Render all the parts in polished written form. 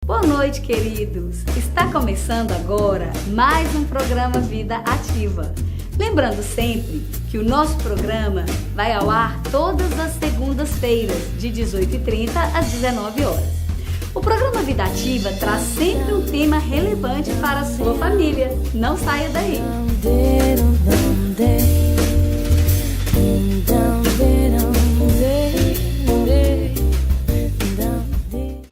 Boa noite, queridos! Está começando agora mais um programa Vida Ativa. Lembrando sempre que o nosso programa vai ao ar todas as segundas-feiras, de 18h30 às 19 horas. O programa Vida Ativa traz sempre um tema relevante para a sua família. Não saia daí!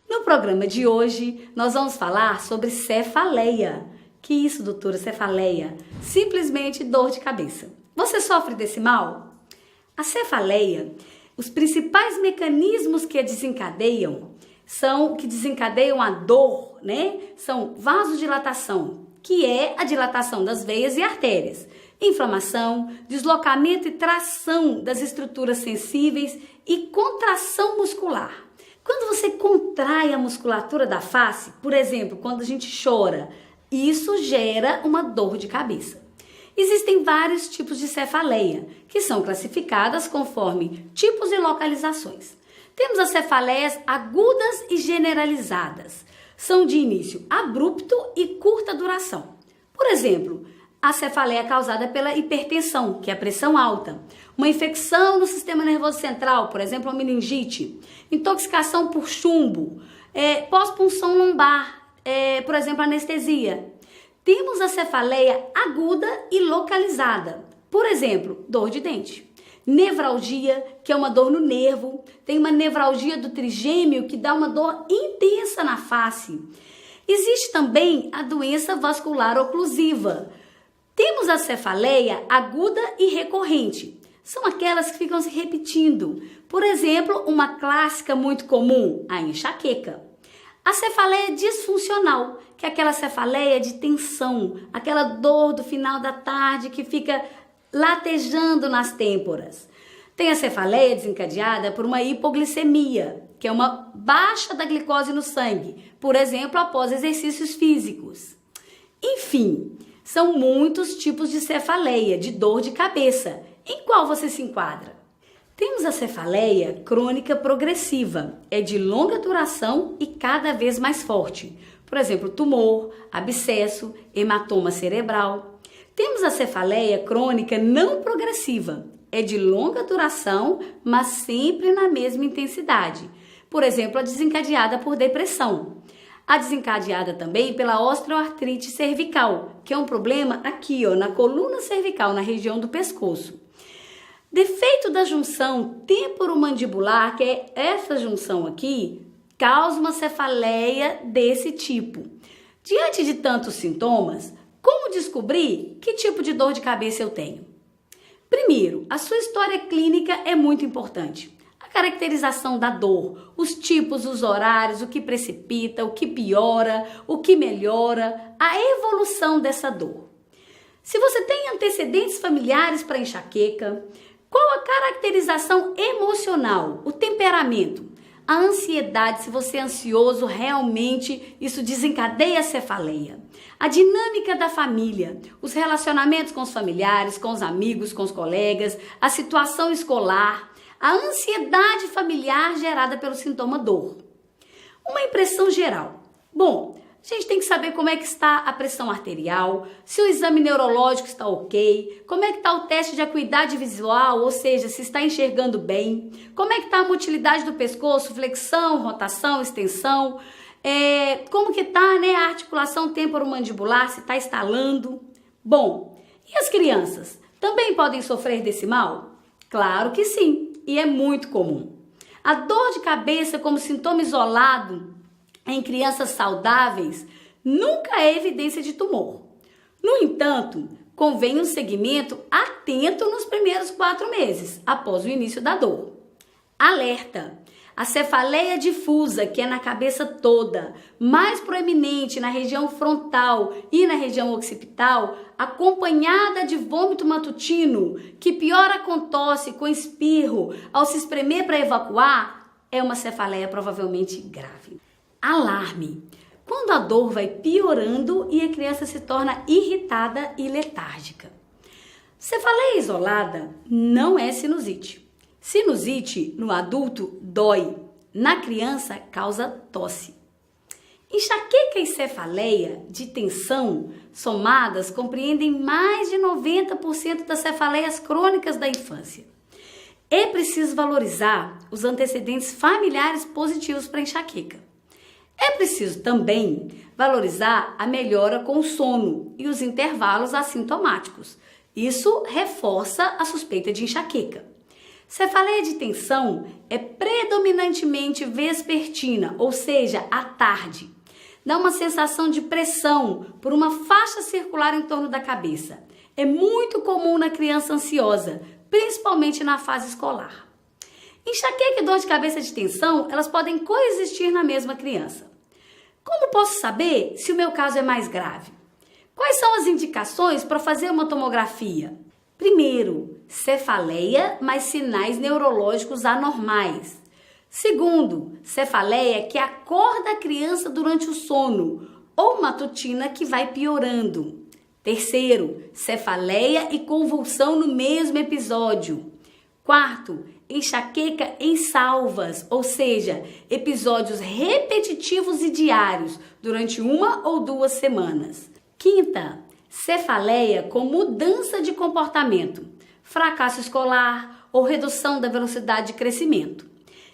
No programa de hoje, nós vamos falar sobre cefaleia. Que isso, doutora? Cefaleia? Simplesmente dor de cabeça. Você sofre desse mal? A cefaleia, os principais mecanismos que a desencadeiam a dor, né? São vasodilatação, que é a dilatação das veias e artérias, inflamação, deslocamento e tração das estruturas sensíveis e contração muscular. Quando você contrai a musculatura da face, por exemplo, quando a gente chora, isso gera uma dor de cabeça. Existem vários tipos de cefaleia, que são classificadas conforme tipos e localizações. Temos as cefaleias agudas e generalizadas. São de início abrupto e curta duração. Por exemplo, a cefaleia causada pela hipertensão, que é a pressão alta, uma infecção no sistema nervoso central, por exemplo, a meningite, intoxicação por chumbo, pós-punção lombar, por exemplo, anestesia. Temos a cefaleia aguda e localizada, por exemplo, dor de dente. Nevralgia, que é uma dor no nervo, tem uma nevralgia do trigêmeo que dá uma dor intensa na face. Existe também a doença vascular oclusiva. Temos a cefaleia aguda e recorrente. São aquelas que ficam se repetindo. Por exemplo, uma clássica muito comum, a enxaqueca. A cefaleia disfuncional, que é aquela cefaleia de tensão, aquela dor do final da tarde que fica latejando nas têmporas. Tem a cefaleia desencadeada por uma hipoglicemia, que é uma baixa da glicose no sangue, por exemplo, após exercícios físicos. Enfim, são muitos tipos de cefaleia, de dor de cabeça. Em qual você se enquadra? Temos a cefaleia crônica progressiva, é de longa duração e cada vez mais forte. Por exemplo, tumor, abscesso, hematoma cerebral. Temos a cefaleia crônica não progressiva, é de longa duração, mas sempre na mesma intensidade. Por exemplo, a desencadeada por depressão. A desencadeada também pela osteoartrite cervical, que é um problema aqui, na coluna cervical, na região do pescoço. Defeito da junção temporomandibular, que é essa junção aqui, causa uma cefaleia desse tipo. Diante de tantos sintomas, como descobrir que tipo de dor de cabeça eu tenho? Primeiro, a sua história clínica é muito importante. A caracterização da dor, os tipos, os horários, o que precipita, o que piora, o que melhora, a evolução dessa dor. Se você tem antecedentes familiares para enxaqueca, qual a caracterização emocional, o temperamento? A ansiedade, se você é ansioso, realmente isso desencadeia a cefaleia. A dinâmica da família, os relacionamentos com os familiares, com os amigos, com os colegas, a situação escolar, a ansiedade familiar gerada pelo sintoma dor. Uma impressão geral. Bom, a gente tem que saber como é que está a pressão arterial, se o exame neurológico está ok, como é que está o teste de acuidade visual, ou seja, se está enxergando bem, como é que está a motilidade do pescoço, flexão, rotação, extensão, como que está, a articulação temporomandibular, se está estalando. Bom, e as crianças também podem sofrer desse mal? Claro que sim, e é muito comum. A dor de cabeça como sintoma isolado em crianças saudáveis nunca é evidência de tumor. No entanto, convém um segmento atento nos primeiros 4 meses, após o início da dor. Alerta! A cefaleia difusa, que é na cabeça toda, mais proeminente na região frontal e na região occipital, acompanhada de vômito matutino, que piora com tosse, com espirro, ao se espremer para evacuar, é uma cefaleia provavelmente grave. Alarme! Quando a dor vai piorando e a criança se torna irritada e letárgica. Cefaleia isolada não é sinusite. Sinusite no adulto dói, na criança causa tosse. Enxaqueca e cefaleia de tensão somadas compreendem mais de 90% das cefaleias crônicas da infância. É preciso valorizar os antecedentes familiares positivos para enxaqueca. É preciso também valorizar a melhora com o sono e os intervalos assintomáticos. Isso reforça a suspeita de enxaqueca. Cefaleia de tensão é predominantemente vespertina, ou seja, à tarde. Dá uma sensação de pressão por uma faixa circular em torno da cabeça. É muito comum na criança ansiosa, principalmente na fase escolar. Enxaqueca e dor de cabeça de tensão, elas podem coexistir na mesma criança. Como posso saber se o meu caso é mais grave? Quais são as indicações para fazer uma tomografia? Primeiro, cefaleia mais sinais neurológicos anormais. Segundo, cefaleia que acorda a criança durante o sono ou matutina que vai piorando. Terceiro, cefaleia e convulsão no mesmo episódio. Quarto, enxaqueca em salvas, ou seja, episódios repetitivos e diários durante 1 ou 2 semanas. Quinta, cefaleia com mudança de comportamento, fracasso escolar ou redução da velocidade de crescimento.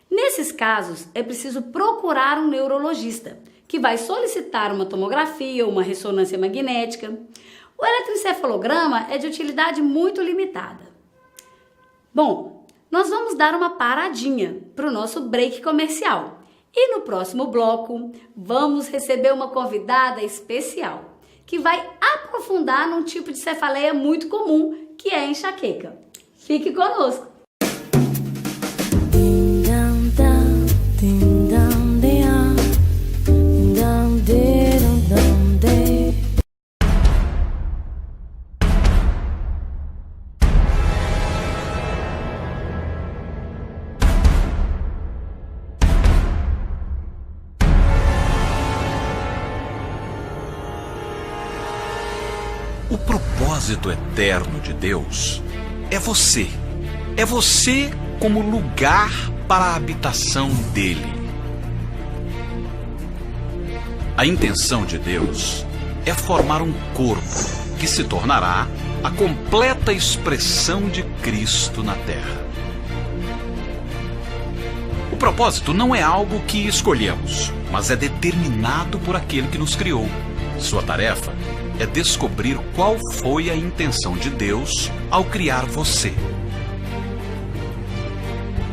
Nesses casos, é preciso procurar um neurologista, que vai solicitar uma tomografia ou uma ressonância magnética. O eletroencefalograma é de utilidade muito limitada. Bom, nós vamos dar uma paradinha para o nosso break comercial. E no próximo bloco, vamos receber uma convidada especial, que vai aprofundar num tipo de cefaleia muito comum, que é a enxaqueca. Fique conosco! O propósito eterno de Deus é você. É você como lugar para a habitação dele. A intenção de Deus é formar um corpo que se tornará a completa expressão de Cristo na Terra. O propósito não é algo que escolhemos, mas é determinado por aquele que nos criou. Sua tarefa é descobrir qual foi a intenção de Deus ao criar você.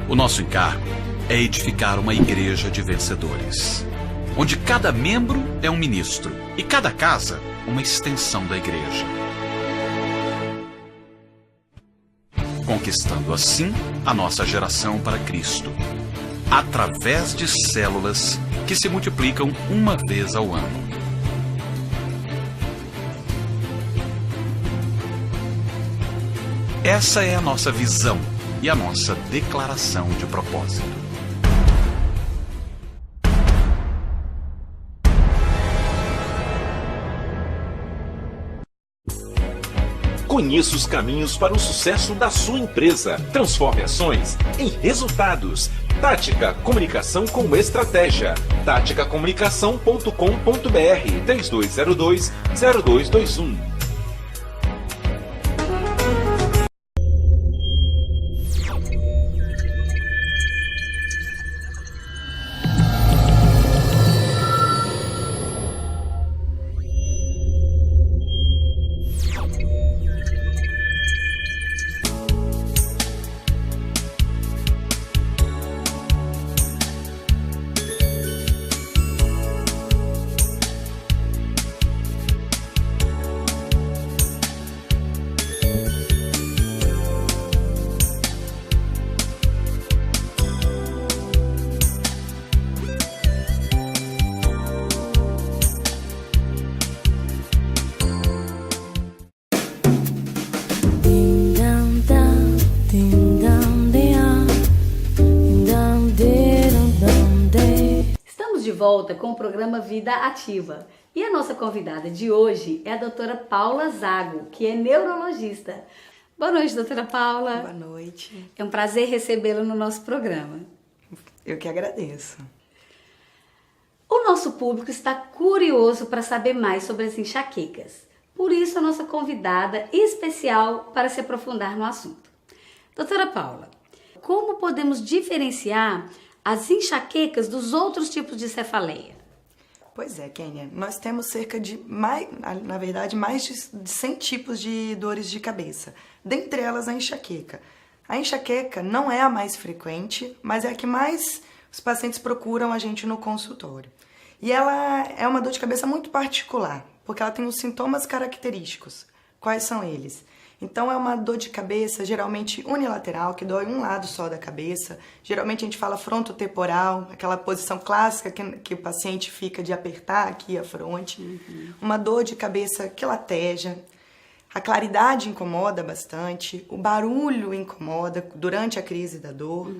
O nosso encargo é edificar uma igreja de vencedores, onde cada membro é um ministro e cada casa uma extensão da igreja. Conquistando assim a nossa geração para Cristo, através de células que se multiplicam uma vez ao ano. Essa é a nossa visão e a nossa declaração de propósito. Conheça os caminhos para o sucesso da sua empresa. Transforme ações em resultados. Tática Comunicação com Estratégia. Taticacomunicação.com.br 3202-0221. Volta com o programa Vida Ativa. E a nossa convidada de hoje é a doutora Paula Zago, que é neurologista. Boa noite, doutora Paula. Boa noite. É um prazer recebê-la no nosso programa. Eu que agradeço. O nosso público está curioso para saber mais sobre as enxaquecas. Por isso, a nossa convidada especial para se aprofundar no assunto. Doutora Paula, como podemos diferenciar as enxaquecas dos outros tipos de cefaleia? Pois é, Kênia, nós temos cerca de, mais de 100 tipos de dores de cabeça, dentre elas a enxaqueca. A enxaqueca não é a mais frequente, mas é a que mais os pacientes procuram a gente no consultório. E ela é uma dor de cabeça muito particular, porque ela tem os sintomas característicos. Quais são eles? Então é uma dor de cabeça geralmente unilateral, que dói um lado só da cabeça. Geralmente a gente fala frontotemporal, aquela posição clássica que o paciente fica de apertar aqui a fronte. Uma dor de cabeça que lateja. A claridade incomoda bastante, o barulho incomoda durante a crise da dor.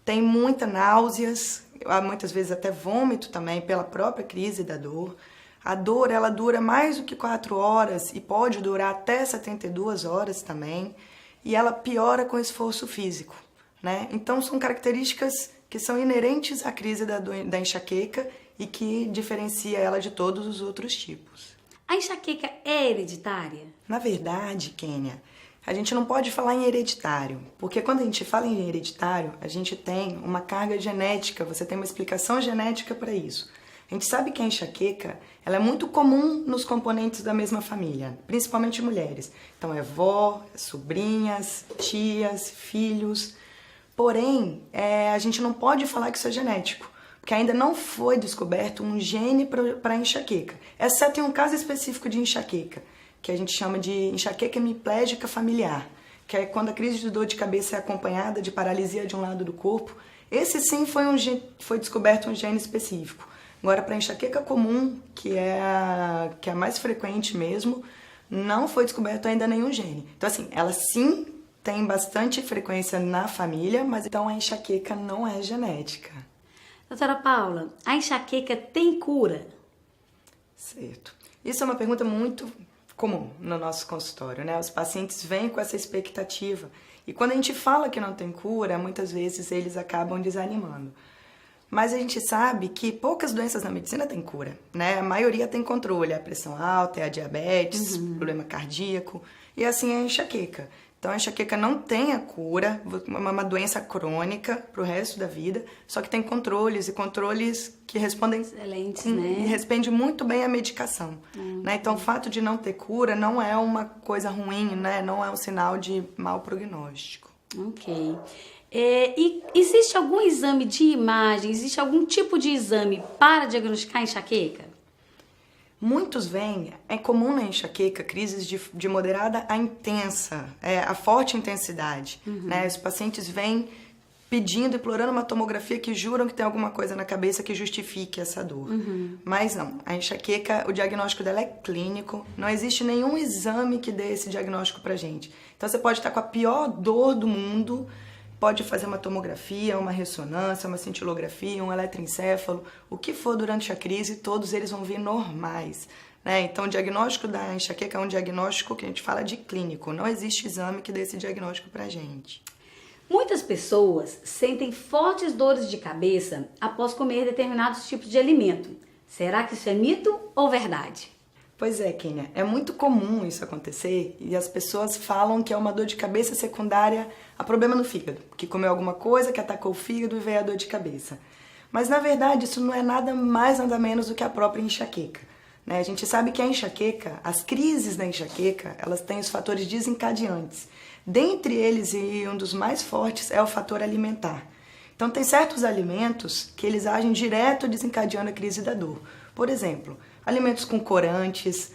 Tem muitas náuseas, muitas vezes até vômito também pela própria crise da dor. A dor, ela dura mais do que 4 horas e pode durar até 72 horas também. E ela piora com esforço físico, né? Então, são características que são inerentes à crise da enxaqueca e que diferencia ela de todos os outros tipos. A enxaqueca é hereditária? Na verdade, Kênia, a gente não pode falar em hereditário, porque quando a gente fala em hereditário, a gente tem uma carga genética, você tem uma explicação genética para isso. A gente sabe que a enxaqueca ela é muito comum nos componentes da mesma família, principalmente mulheres. Então é vó, sobrinhas, tias, filhos. Porém, a gente não pode falar que isso é genético, porque ainda não foi descoberto um gene para enxaqueca, exceto em um caso específico de enxaqueca, que a gente chama de enxaqueca hemiplégica familiar, que é quando a crise de dor de cabeça é acompanhada de paralisia de um lado do corpo. Esse sim foi descoberto um gene específico. Agora, para a enxaqueca comum, que é a mais frequente mesmo, não foi descoberto ainda nenhum gene. Então, assim, ela sim tem bastante frequência na família, mas então a enxaqueca não é genética. Doutora Paula, a enxaqueca tem cura? Certo. Isso é uma pergunta muito comum no nosso consultório, né? Os pacientes vêm com essa expectativa. E quando a gente fala que não tem cura, muitas vezes eles acabam desanimando. Mas a gente sabe que poucas doenças na medicina têm cura, né? A maioria tem controle, a pressão alta, a diabetes, problema cardíaco, e assim é a enxaqueca. Então a enxaqueca não tem a cura, é uma doença crônica para o resto da vida, só que tem controles, e controles que respondem... Excelentes, né? E respondem muito bem à medicação. Né? Então o fato de não ter cura não é uma coisa ruim, né? Não é um sinal de mau prognóstico. Ok. E existe algum exame de imagem, existe algum tipo de exame para diagnosticar enxaqueca? Muitos vêm, é comum na enxaqueca, crises de moderada a intensa, a forte intensidade. Né? Os pacientes vêm pedindo, implorando uma tomografia que juram que tem alguma coisa na cabeça que justifique essa dor. Mas não, a enxaqueca, o diagnóstico dela é clínico, não existe nenhum exame que dê esse diagnóstico pra gente. Então você pode estar com a pior dor do mundo, pode fazer uma tomografia, uma ressonância, uma cintilografia, um eletroencefalo, o que for durante a crise, todos eles vão vir normais. Né? Então, o diagnóstico da enxaqueca é um diagnóstico que a gente fala de clínico, não existe exame que dê esse diagnóstico pra gente. Muitas pessoas sentem fortes dores de cabeça após comer determinados tipos de alimento. Será que isso é mito ou verdade? Pois é, Kênia, é muito comum isso acontecer e as pessoas falam que é uma dor de cabeça secundária a problema no fígado, que comeu alguma coisa que atacou o fígado e veio a dor de cabeça. Mas, na verdade, isso não é nada mais, nada menos do que a própria enxaqueca. Né? A gente sabe que a enxaqueca, as crises da enxaqueca, elas têm os fatores desencadeantes. Dentre eles, e um dos mais fortes, é o fator alimentar. Então, tem certos alimentos que eles agem direto desencadeando a crise da dor. Por exemplo, alimentos com corantes,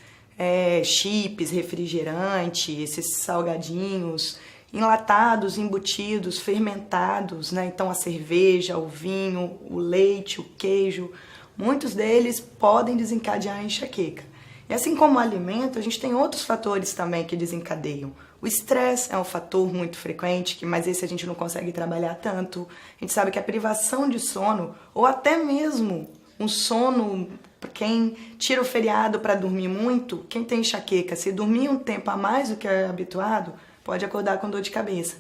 chips, refrigerante, esses salgadinhos, enlatados, embutidos, fermentados, né? Então a cerveja, o vinho, o leite, o queijo, muitos deles podem desencadear a enxaqueca. E assim como o alimento, a gente tem outros fatores também que desencadeiam. O estresse é um fator muito frequente, mas esse a gente não consegue trabalhar tanto. A gente sabe que a privação de sono, ou até mesmo um sono, quem tira o feriado para dormir muito, quem tem enxaqueca, se dormir um tempo a mais do que é habituado, pode acordar com dor de cabeça.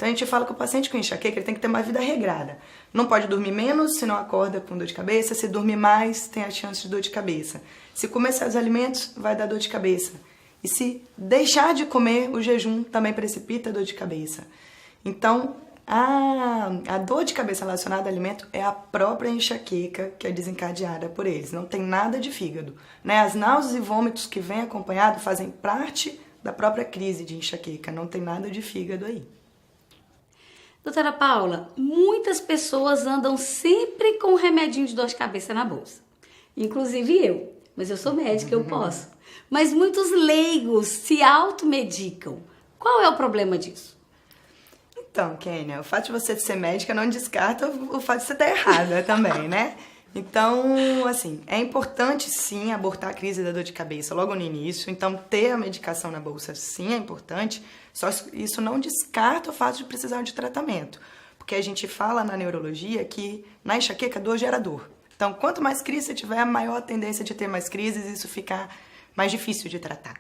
Então a gente fala que o paciente com enxaqueca ele tem que ter uma vida regrada. Não pode dormir menos, senão acorda com dor de cabeça. Se dormir mais, tem a chance de dor de cabeça. Se comer certos alimentos, vai dar dor de cabeça. E se deixar de comer, o jejum também precipita a dor de cabeça. Então, a dor de cabeça relacionada ao alimento é a própria enxaqueca que é desencadeada por eles. Não tem nada de fígado, né? As náuseas e vômitos que vêm acompanhado fazem parte da própria crise de enxaqueca. Não tem nada de fígado aí. Doutora Paula, muitas pessoas andam sempre com um remedinho de dor de cabeça na bolsa. Inclusive eu, mas eu sou médica, eu posso. Mas muitos leigos se automedicam. Qual é o problema disso? Então, Kênia, o fato de você ser médica não descarta o fato de você estar errada também, né? Então, assim, é importante sim abortar a crise da dor de cabeça logo no início. Então, ter a medicação na bolsa sim é importante, só isso não descarta o fato de precisar de tratamento. Porque a gente fala na neurologia que na enxaqueca dor gera dor. Então, quanto mais crise você tiver, maior a tendência de ter mais crises e isso ficar mais difícil de tratar.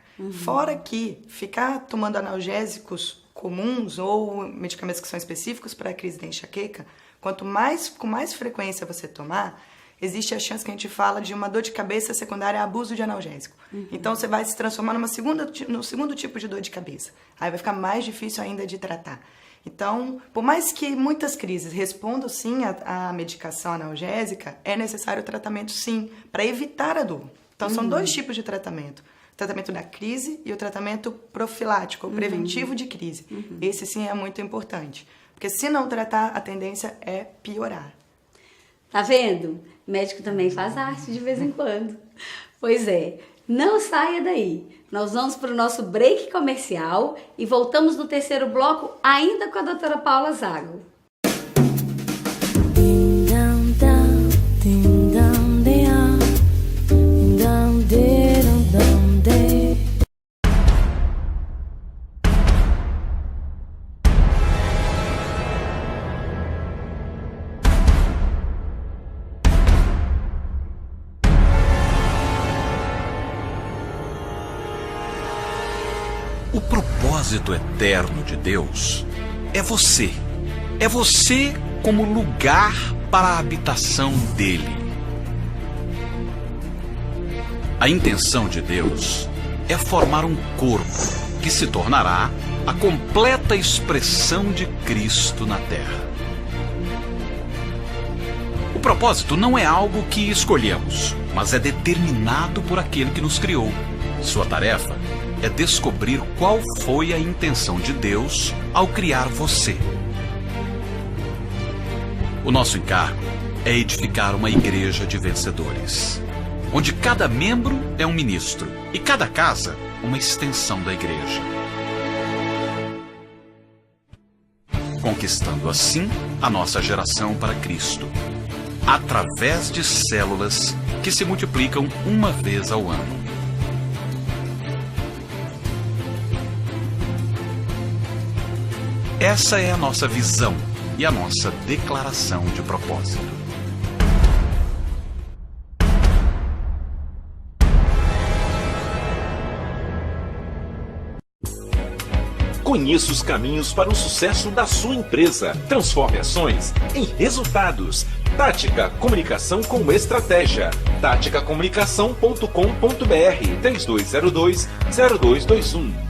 Fora que ficar tomando analgésicos comuns ou medicamentos que são específicos para a crise da enxaqueca, com mais frequência você tomar, existe a chance que a gente fala de uma dor de cabeça secundária a abuso de analgésico. Então, você vai se transformar no segundo tipo de dor de cabeça. Aí vai ficar mais difícil ainda de tratar. Então, por mais que muitas crises respondam sim à medicação analgésica, é necessário o tratamento sim, para evitar a dor. Então, são dois tipos de tratamento. O tratamento da crise e o tratamento profilático, ou preventivo de crise. Esse sim é muito importante. Porque se não tratar, a tendência é piorar. Tá vendo? Médico também faz arte de vez em quando. Pois é, não saia daí. Nós vamos para o nosso break comercial e voltamos no terceiro bloco ainda com a doutora Paula Zago. O propósito eterno de Deus é você. É você como lugar para a habitação dele. A intenção de Deus é formar um corpo que se tornará a completa expressão de Cristo na Terra. O propósito não é algo que escolhemos, mas é determinado por aquele que nos criou. Sua tarefa é descobrir qual foi a intenção de Deus ao criar você. O nosso encargo é edificar uma igreja de vencedores, onde cada membro é um ministro e cada casa uma extensão da igreja. Conquistando assim a nossa geração para Cristo, através de células que se multiplicam uma vez ao ano. Essa é a nossa visão e a nossa declaração de propósito. Conheça os caminhos para o sucesso da sua empresa. Transforme ações em resultados. Tática Comunicação com Estratégia. Taticacomunicação.com.br 3202-0221.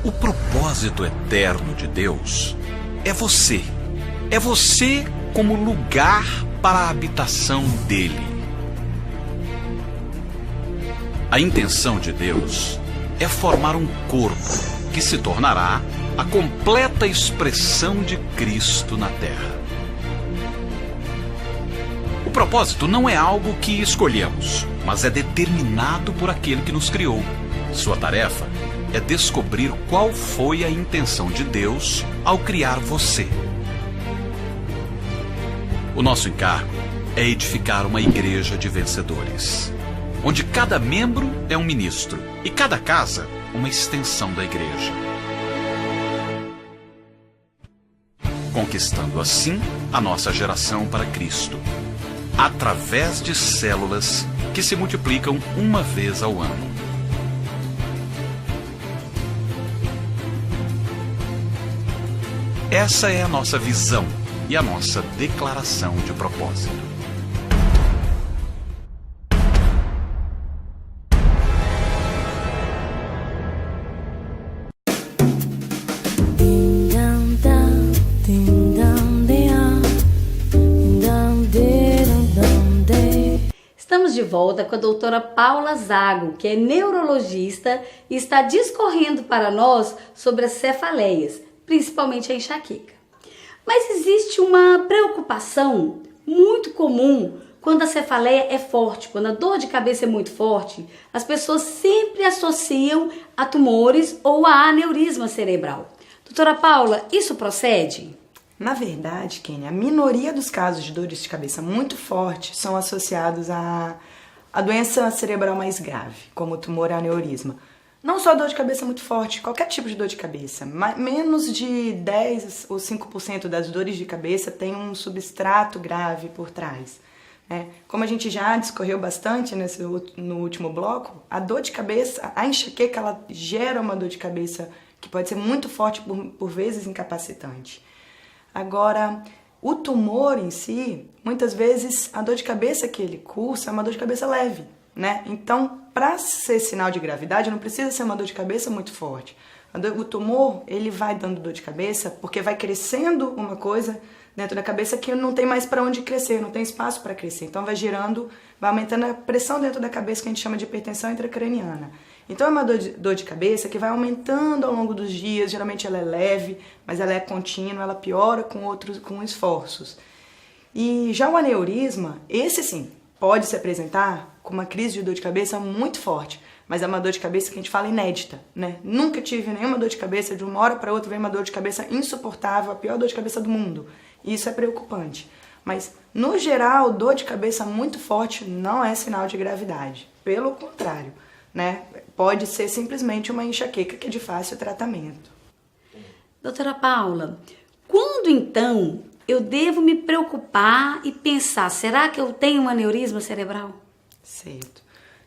O propósito eterno de Deus é você. É você como lugar para a habitação dele. A intenção de Deus é formar um corpo que se tornará a completa expressão de Cristo na Terra. O propósito não é algo que escolhemos, mas é determinado por aquele que nos criou. Sua tarefa é descobrir qual foi a intenção de Deus ao criar você. O nosso encargo é edificar uma igreja de vencedores, onde cada membro é um ministro e cada casa uma extensão da igreja. Conquistando assim a nossa geração para Cristo, através de células que se multiplicam uma vez ao ano. Essa é a nossa visão e a nossa declaração de propósito. Estamos de volta com a doutora Paula Zago, que é neurologista e está discorrendo para nós sobre as cefaleias, principalmente a enxaqueca. Mas existe uma preocupação muito comum quando a cefaleia é forte, quando a dor de cabeça é muito forte, as pessoas sempre associam a tumores ou a aneurisma cerebral. Doutora Paula, isso procede? Na verdade, Kênia, a minoria dos casos de dores de cabeça muito fortes são associados à doença cerebral mais grave, como o tumor e aneurisma. Não só dor de cabeça muito forte, qualquer tipo de dor de cabeça. Menos de 10 ou 5% das dores de cabeça tem um substrato grave por trás. Como a gente já discorreu bastante no último bloco, a dor de cabeça, a enxaqueca, ela gera uma dor de cabeça que pode ser muito forte, por vezes incapacitante. Agora, o tumor em si, muitas vezes a dor de cabeça que ele cursa é uma dor de cabeça leve, Então, para ser sinal de gravidade, não precisa ser uma dor de cabeça muito forte. O tumor, ele vai dando dor de cabeça porque vai crescendo uma coisa dentro da cabeça que não tem mais para onde crescer, não tem espaço para crescer. Então, vai aumentando a pressão dentro da cabeça, que a gente chama de hipertensão intracraniana. Então, é uma dor de cabeça que vai aumentando ao longo dos dias, geralmente ela é leve, mas ela é contínua, ela piora com esforços. E já o aneurisma, esse sim, pode se apresentar com uma crise de dor de cabeça muito forte, mas é uma dor de cabeça que a gente fala inédita, Nunca tive nenhuma dor de cabeça, de uma hora para outra vem uma dor de cabeça insuportável, a pior dor de cabeça do mundo. E isso é preocupante. Mas, no geral, dor de cabeça muito forte não é sinal de gravidade. Pelo contrário, Pode ser simplesmente uma enxaqueca que é de fácil tratamento. Doutora Paula, quando então eu devo me preocupar e pensar, será que eu tenho um aneurisma cerebral? Certo.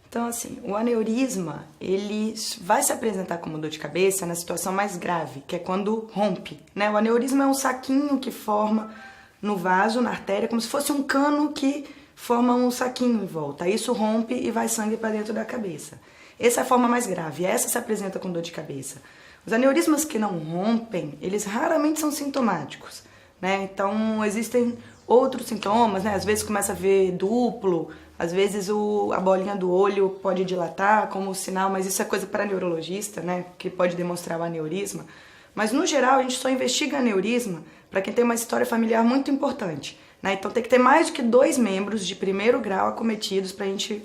Então, assim, o aneurisma, ele vai se apresentar como dor de cabeça na situação mais grave, que é quando rompe, O aneurisma é um saquinho que forma no vaso, na artéria, como se fosse um cano que forma um saquinho em volta. Aí isso rompe e vai sangue para dentro da cabeça. Essa é a forma mais grave, essa se apresenta com dor de cabeça. Os aneurismas que não rompem, eles raramente são sintomáticos, Então, existem outros sintomas, Às vezes começa a ver duplo, às vezes a bolinha do olho pode dilatar como sinal, mas isso é coisa para neurologista, Que pode demonstrar o aneurisma. Mas, no geral, a gente só investiga aneurisma para quem tem uma história familiar muito importante, Então, tem que ter mais do que 2 membros de primeiro grau acometidos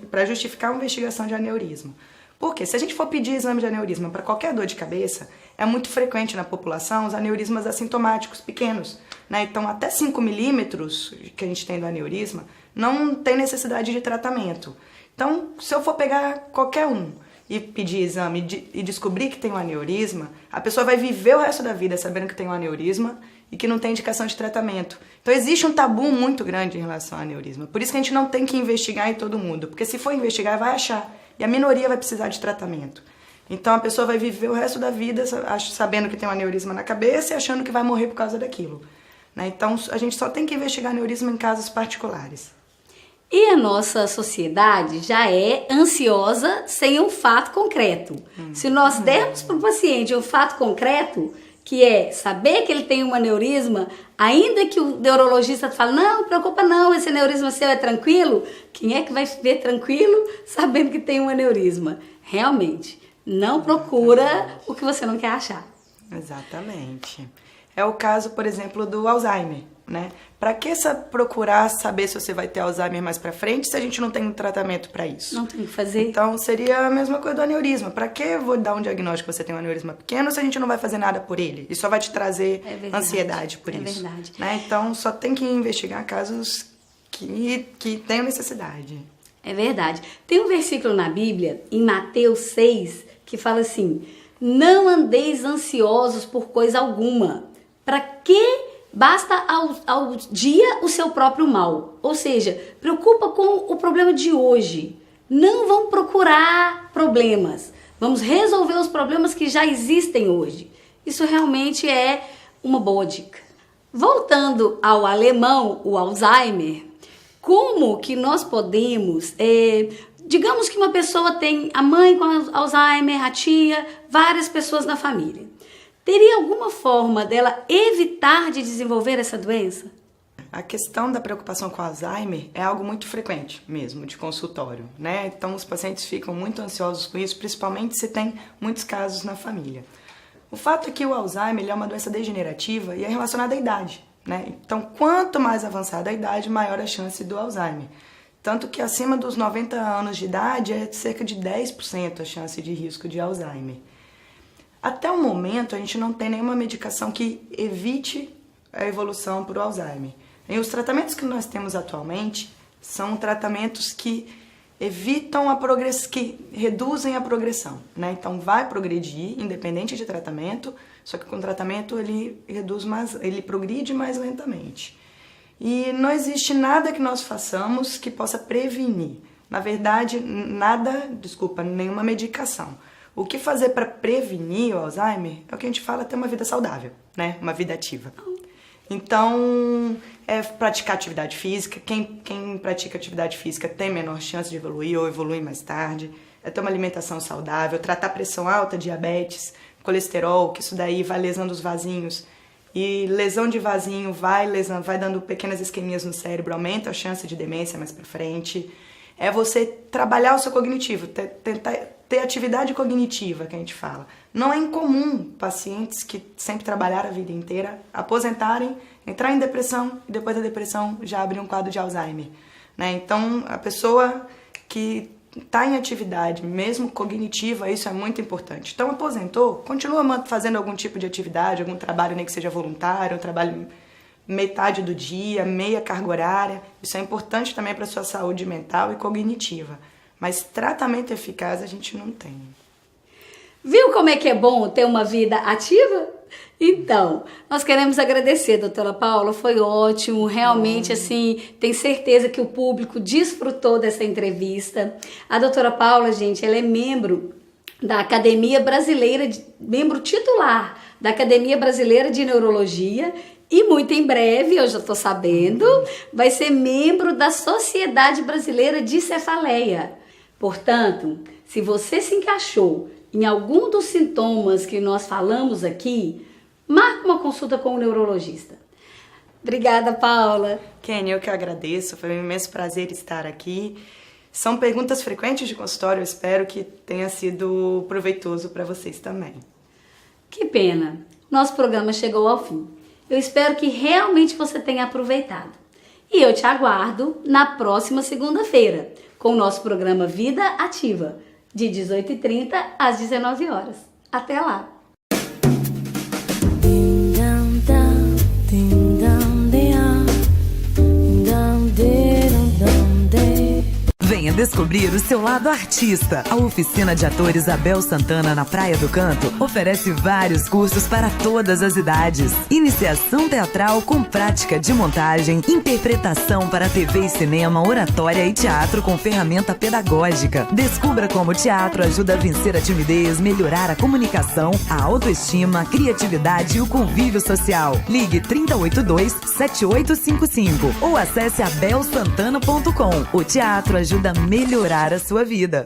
para justificar uma investigação de aneurisma. Porque se a gente for pedir exame de aneurisma para qualquer dor de cabeça, é muito frequente na população os aneurismas assintomáticos pequenos, Então, até 5 milímetros que a gente tem do aneurisma, não tem necessidade de tratamento. Então, se eu for pegar qualquer um e pedir exame e descobrir que tem um aneurisma, a pessoa vai viver o resto da vida sabendo que tem um aneurisma e que não tem indicação de tratamento. Então, existe um tabu muito grande em relação ao aneurisma. Por isso que a gente não tem que investigar em todo mundo, porque se for investigar, vai achar. E a minoria vai precisar de tratamento. Então, a pessoa vai viver o resto da vida sabendo que tem um aneurisma na cabeça e achando que vai morrer por causa daquilo. Então, a gente só tem que investigar aneurisma em casos particulares. E a nossa sociedade já é ansiosa sem um fato concreto. Se nós dermos para o paciente um fato concreto, que é saber que ele tem um aneurisma, ainda que o neurologista fale, não, preocupa não, esse aneurisma seu é tranquilo, quem é que vai viver tranquilo sabendo que tem um aneurisma? Realmente, não procura o que você não quer achar. Exatamente. É o caso, por exemplo, do Alzheimer, né? Para que procurar saber se você vai ter Alzheimer mais para frente se a gente não tem um tratamento para isso? Não tem o que fazer. Então, seria a mesma coisa do aneurisma. Para que eu vou dar um diagnóstico que você tem um aneurisma pequeno se a gente não vai fazer nada por ele? E só vai te trazer ansiedade por isso. É verdade. Né? Então, só tem que investigar casos que tenham necessidade. É verdade. Tem um versículo na Bíblia, em Mateus 6, que fala assim, não andeis ansiosos por coisa alguma. Para que basta ao dia o seu próprio mal? Ou seja, preocupa com o problema de hoje. Não vamos procurar problemas. Vamos resolver os problemas que já existem hoje. Isso realmente é uma boa dica. Voltando ao alemão, o Alzheimer, como que nós podemos... digamos que uma pessoa tem a mãe com Alzheimer, a tia, várias pessoas na família. Teria alguma forma dela evitar de desenvolver essa doença? A questão da preocupação com Alzheimer é algo muito frequente mesmo, de consultório, né? Então os pacientes ficam muito ansiosos com isso, principalmente se tem muitos casos na família. O fato é que o Alzheimer ele é uma doença degenerativa e é relacionada à idade, né? Então quanto mais avançada a idade, maior a chance do Alzheimer. Tanto que acima dos 90 anos de idade é cerca de 10% a chance de risco de Alzheimer. Até o momento, a gente não tem nenhuma medicação que evite a evolução para o Alzheimer. E os tratamentos que nós temos atualmente são tratamentos que evitam a progressão, que reduzem a progressão, né? Então, vai progredir, independente de tratamento, só que com o tratamento ele progride mais lentamente. E não existe nada que nós façamos que possa prevenir. Na verdade, nenhuma medicação. O que fazer para prevenir o Alzheimer é o que a gente fala, ter uma vida saudável, né? Uma vida ativa. Então, é praticar atividade física. Quem pratica atividade física tem menor chance de evoluir ou evolui mais tarde. É ter uma alimentação saudável, tratar pressão alta, diabetes, colesterol, que isso daí vai lesando os vasinhos. E lesão de vasinho vai dando pequenas isquemias no cérebro, aumenta a chance de demência mais para frente. É você trabalhar o seu cognitivo, tentar ter atividade cognitiva, que a gente fala. Não é incomum pacientes que sempre trabalharam a vida inteira aposentarem, entrar em depressão e depois da depressão já abrir um quadro de Alzheimer, né? Então, a pessoa que está em atividade, mesmo cognitiva, isso é muito importante. Então, aposentou, continua fazendo algum tipo de atividade, algum trabalho, nem que seja voluntário, um trabalho metade do dia, meia carga horária. Isso é importante também para a sua saúde mental e cognitiva. Mas tratamento eficaz a gente não tem. Viu como é que é bom ter uma vida ativa? Então, nós queremos agradecer, doutora Paula, foi ótimo, realmente, assim, tenho certeza que o público desfrutou dessa entrevista. A doutora Paula, gente, ela é membro da Academia Brasileira, membro titular da Academia Brasileira de Neurologia e muito em breve, eu já estou sabendo, vai ser membro da Sociedade Brasileira de Cefaleia. Portanto, se você se encaixou em algum dos sintomas que nós falamos aqui, marque uma consulta com o neurologista. Obrigada, Paula. Kenny, eu que agradeço, foi um imenso prazer estar aqui. São perguntas frequentes de consultório, eu espero que tenha sido proveitoso para vocês também. Que pena, nosso programa chegou ao fim. Eu espero que realmente você tenha aproveitado. E eu te aguardo na próxima segunda-feira, com o nosso programa Vida Ativa, de 18h30 às 19 horas. Até lá! Venha descobrir o seu lado artista. A oficina de atores Abel Santana na Praia do Canto oferece vários cursos para todas as idades. Iniciação teatral com prática de montagem, interpretação para TV e cinema, oratória e teatro com ferramenta pedagógica. Descubra como o teatro ajuda a vencer a timidez, melhorar a comunicação, a autoestima, a criatividade e o convívio social. Ligue 3082-7855 ou acesse abelsantana.com. O teatro ajuda a melhorar a sua vida.